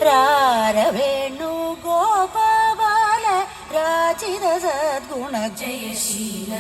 രാരവേണു ഗോപാല രാജിത സദ്ഗുണ ജയശീല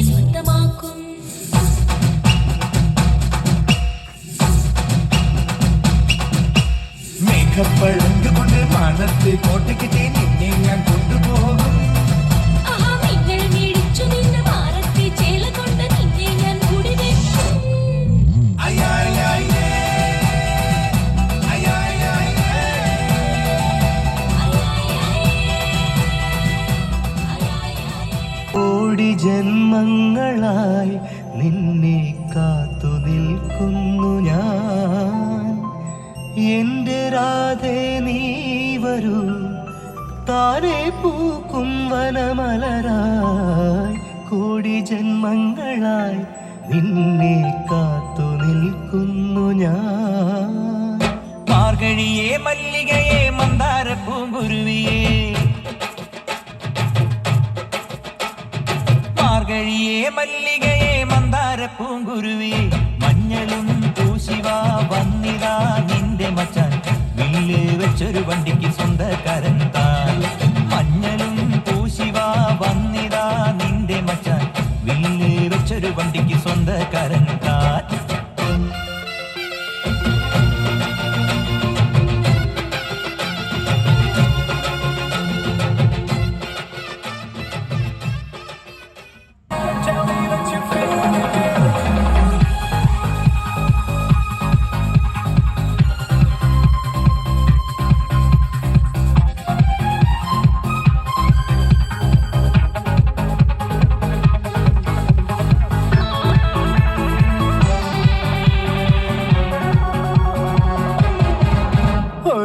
സ്വന്തമാക്കും മേഘപ്പഴങ്ക് കൊണ്ട് മാനത്ത് കോട്ടയ്ക്ക് നിന്നെ ഞാൻ കൊണ്ടുപോകും ജന്മങ്ങളായി നിന്നെ കാത്തു നിൽക്കുന്നു ഞാൻ എൻ്റെ രാധേ നീ വരൂ താനെ പൂക്കും വനമലരായി കോടി ജന്മങ്ങളായി നിന്നെ കാത്തു നിൽക്കുന്നു ഞാൻ മാർഗഴിയേ മല്ലികയെ മന്ദാര പൂങ്കുരുവിയേ മാർഗഴിയേ മല്ലികയെ മന്ദാര പൂങ്കുരുവിയെ മഞ്ഞളും പൂശിവാ വന്നിതാ നിന്റെ മച്ചാൻ വില്ല് വെച്ചൊരു വണ്ടിക്ക് സ്വന്തക്കാരൻ താൻ മഞ്ഞളും പൂശിവാ വന്നിതാ നിന്റെ മച്ചാൻ വില്ല് വെച്ചൊരു വണ്ടിക്ക് സ്വന്തക്കാരൻ താൻ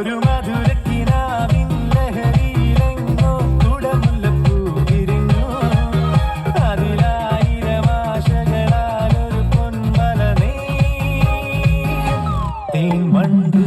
ഒരു മധുരക്കിനാവിൻ ലഹരിയിലെങ്ങോ കുടമുല്ലപ്പൂ വിരിഞ്ഞു അതിലായിരമാശകളാലൊരു പൊൻമല തേൻ വണ്ടു